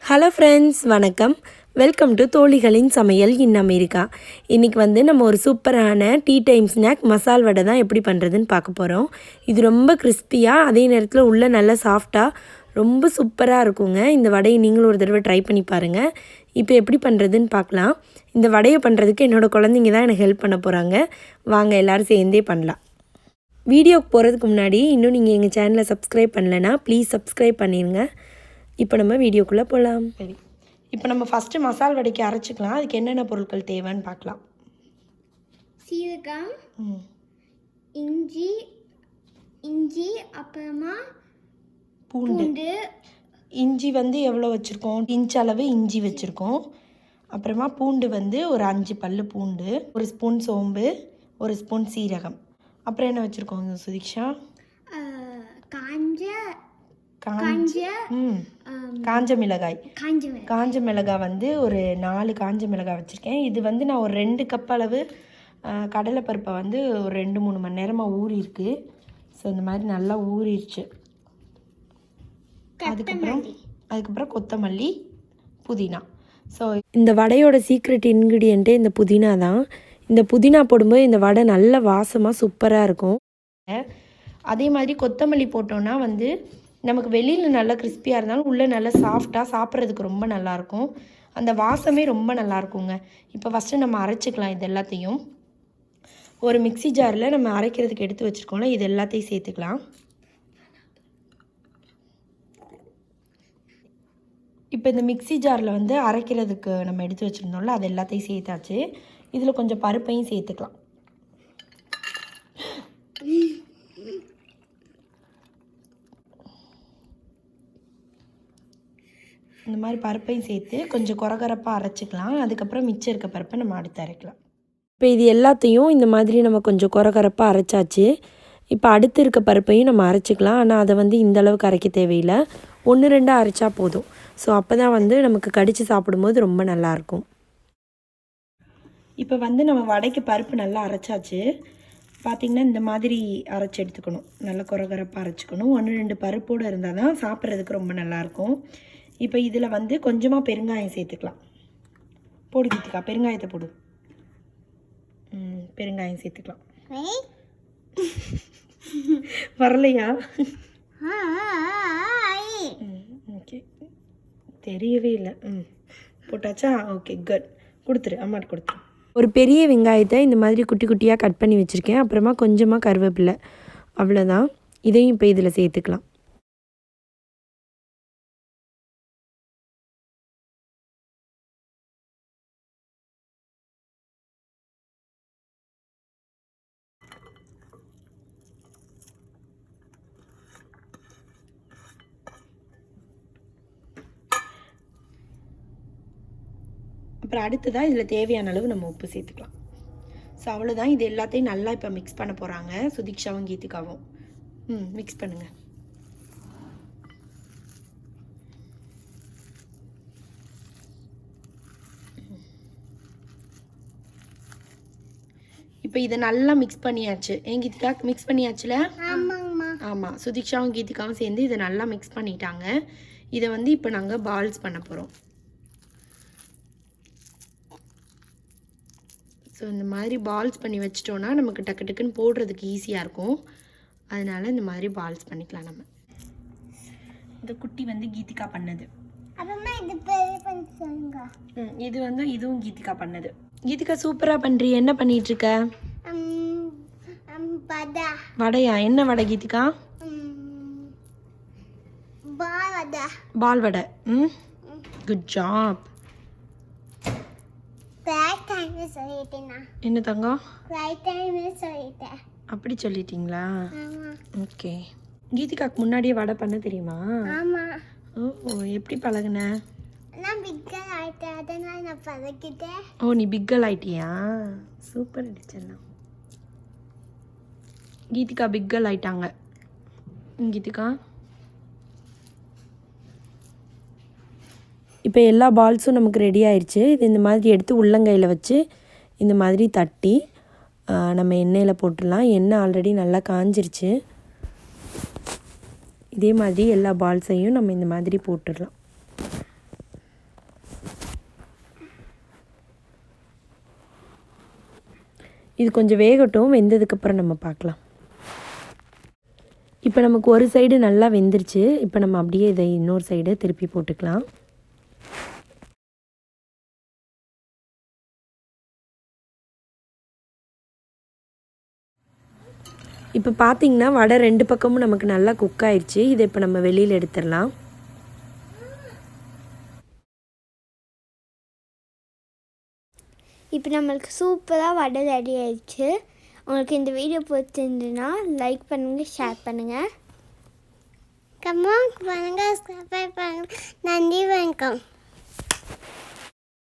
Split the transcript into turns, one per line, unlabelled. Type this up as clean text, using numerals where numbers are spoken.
Hello friends, வணக்கம். Welcome to தோழிகளின் சமையல் in America. இன்றைக்கி நம்ம ஒரு சூப்பரான டீ டைம் ஸ்நாக் மசால் வடை தான் எப்படி பண்ணுறதுன்னு பார்க்க போகிறோம். இது ரொம்ப கிறிஸ்பியாக, அதே நேரத்தில் உள்ள நல்லா சாஃப்டாக ரொம்ப சூப்பராக இருக்குங்க. இந்த வடையை நீங்களும் ஒரு தடவை ட்ரை பண்ணி பாருங்கள். இப்போ எப்படி பண்ணுறதுன்னு பார்க்கலாம். இந்த வடையை பண்ணுறதுக்கு என்னோடய குழந்தைங்க தான் எனக்கு ஹெல்ப் பண்ண போகிறாங்க. வாங்க எல்லோரும் சேர்ந்தே பண்ணலாம். வீடியோக்கு போகிறதுக்கு முன்னாடி இன்னும் நீங்கள் எங்கள் சேனலை சப்ஸ்கிரைப் பண்ணலைன்னா ப்ளீஸ் சப்ஸ்கிரைப் பண்ணிடுங்க. இப்போ நம்ம வீடியோக்குள்ளே போகலாம். சரி, இப்போ நம்ம ஃபஸ்ட்டு மசால் வடைக்கு அரைச்சிக்கலாம். அதுக்கு என்னென்ன பொருட்கள் தேவைன்னு பார்க்கலாம்.
சீரகம், இஞ்சி இஞ்சி அப்புறமா பூண்டு.
இஞ்சி எவ்வளோ வச்சுருக்கோம்? இன்ச் அளவு இஞ்சி வச்சுருக்கோம். அப்புறமா பூண்டு ஒரு 5 பல் பூண்டு, 1 ஸ்பூன் சோம்பு, 1 ஸ்பூன் சீரகம். அப்புறம் என்ன வச்சுருக்கோங்க சுதீக்ஷா? காஞ்ச மிளகாய். காஞ்ச மிளகாய் ஒரு 4 காஞ்ச மிளகாய் வச்சுருக்கேன். இது நான் ஒரு 2 கப் அளவு கடலைப்பருப்பை ஒரு 2-3 மணி நேரமாக ஊறியிருக்கு. ஸோ இந்த மாதிரி நல்லா ஊறிடுச்சு. அதுக்கப்புறம் கொத்தமல்லி, புதினா. ஸோ இந்த வடையோட சீக்ரெட் இன்க்ரீடியண்ட்டே இந்த புதினா தான். இந்த புதினா போடும்போது இந்த வடை நல்ல வாசமாக சூப்பராக இருக்கும். அதே மாதிரி கொத்தமல்லி போட்டோன்னா நமக்கு வெளியில் நல்லா கிறிஸ்பியாக இருந்தாலும் உள்ளே நல்லா சாஃப்டாக சாப்பிட்றதுக்கு ரொம்ப நல்லாயிருக்கும். அந்த வாசமே ரொம்ப நல்லாயிருக்குங்க. இப்போ ஃபஸ்ட்டு நம்ம அரைச்சிக்கலாம். இது எல்லாத்தையும் ஒரு மிக்சி ஜாரில் நம்ம அரைக்கிறதுக்கு எடுத்து வச்சுருக்கோம்ல, இது எல்லாத்தையும் சேர்த்துக்கலாம். இப்போ இந்த மிக்சி ஜாரில் அரைக்கிறதுக்கு நம்ம எடுத்து வச்சுருந்தோம்ல, அது எல்லாத்தையும் சேர்த்தாச்சு. இதில் கொஞ்சம் பருப்பையும் சேர்த்துக்கலாம். இந்த மாதிரி பருப்பையும் சேர்த்து கொஞ்சம் கொரகரப்பாக அரைச்சிக்கலாம். அதுக்கப்புறம் மிச்சம் இருக்க பருப்பை நம்ம அடுத்து அரைக்கலாம். இப்போ இது எல்லாத்தையும் இந்த மாதிரி நம்ம கொஞ்சம் கொரகரப்பாக அரைச்சாச்சு. இப்போ அடுத்து இருக்க பருப்பையும் நம்ம அரைச்சிக்கலாம். ஆனால் அதை இந்த அளவுக்கு அரைக்க தேவையில்லை, 1-2 அரைச்சா போதும். ஸோ அப்போ தான் நமக்கு கடித்து சாப்பிடும்போது ரொம்ப நல்லாயிருக்கும். இப்போ நம்ம வடைக்கு பருப்பு நல்லா அரைச்சாச்சு. பார்த்திங்கன்னா இந்த மாதிரி அரைச்சி எடுத்துக்கணும். நல்லா கொரகரப்பாக அரைச்சிக்கணும். 1-2 பருப்போடு இருந்தால் தான் சாப்பிட்றதுக்கு ரொம்ப நல்லாயிருக்கும். இப்போ இதில் கொஞ்சமாக பெருங்காயம் சேர்த்துக்கலாம். போடு கீதிகா, பெருங்காயத்தை போடு. பெருங்காயம் சேர்த்துக்கலாம். வரலையா? ஓகே, தெரியவே இல்லை. போட்டாச்சா? Okay, good. கொடுத்துரு, அம்மாட்டு கொடுத்துரு. ஒரு பெரிய வெங்காயத்தை இந்த மாதிரி குட்டி குட்டியாக கட் பண்ணி வச்சுருக்கேன். அப்புறமா கொஞ்சமாக கருவேப்பிலை, அவ்வளோதான். இதையும் இப்போ இதில் சேர்த்துக்கலாம். அப்புறம் அடுத்ததாக இதில் தேவையான அளவு நம்ம உப்பு சேர்த்துக்கலாம். ஸோ அவ்வளோதான். இது எல்லாத்தையும் நல்லா இப்போ மிக்ஸ் பண்ண போகிறாங்க சுதீக்ஷாவும் கீதிகாவும். மிக்ஸ் பண்ணுங்கள். இப்போ இதை நல்லா மிக்ஸ் பண்ணியாச்சு. கீதிகா மிக்ஸ் பண்ணியாச்சுல? ஆமாம், சுதீக்ஷாவும் கீதிகாவும் சேர்ந்து இதை நல்லா மிக்ஸ் பண்ணிட்டாங்க. இதை இப்போ நாங்கள் பால்ஸ் பண்ண போகிறோம். ஸோ இந்த மாதிரி பால்ஸ் பண்ணி வச்சிட்டோன்னா நமக்கு டக்கு டக்குன்னு போடுறதுக்கு ஈஸியாக இருக்கும். அதனால் இந்த மாதிரி பால்ஸ் பண்ணிக்கலாம். நம்ம இந்த குட்டி கீதிகா பண்ணது. இது இதுவும் கீதிகா பண்ணது. கீதிகா சூப்பராக பண்ணுறீ. என்ன பண்ணிகிட்ருக்க? வடையா? என்ன வடை கீதிகா? பால் வடை. Good job. என்ன தங்கம்? அப்படி சொல்லிட்டீங்களா? ஓகே. கீதிகாக்கு முன்னாடியே வடை பண்ண தெரியுமா? ஓ, எப்படி பழகுன? ஓ, நீ பிக்கல் ஆயிட்டியா? சூப்பர் அடிச்சா. கீதிகா பிக்கல் ஆயிட்டாங்க. கீதிகா இப்போ எல்லா பால்ஸும் நமக்கு ரெடி ஆயிடுச்சு. இது இந்த மாதிரி எடுத்து உள்ளங்கையில் வச்சு இந்த மாதிரி தட்டி நம்ம எண்ணெயில் போட்டுடலாம். எண்ணெய் ஆல்ரெடி நல்லா காஞ்சிருச்சு. இதே மாதிரி எல்லா பால்ஸையும் நம்ம இந்த மாதிரி போட்டுடலாம். இது கொஞ்சம் வேகட்டும், வெந்ததுக்கப்புறம் நம்ம பார்க்கலாம். இப்போ நமக்கு ஒரு சைடு நல்லா வெந்துருச்சு. இப்போ நம்ம அப்படியே இதை இன்னொரு சைடு திருப்பி போட்டுக்கலாம். இப்போ பார்த்தீங்கன்னா வடை 2 பக்கமும் நமக்கு நல்லா குக் ஆயிடுச்சு. இதை இப்போ நம்ம வெளியில் எடுத்துடலாம்.
இப்போ நம்மளுக்கு சூப்பராக வடை ரெடி ஆயிடுச்சு. உங்களுக்கு இந்த வீடியோ பிடிச்சிருந்துன்னா லைக் பண்ணுங்கள், ஷேர் பண்ணுங்கள், கமெண்ட் பண்ணுங்கள், சப்ஸ்கிரைப் பண்ணுங்கள். நன்றி, வணக்கம்.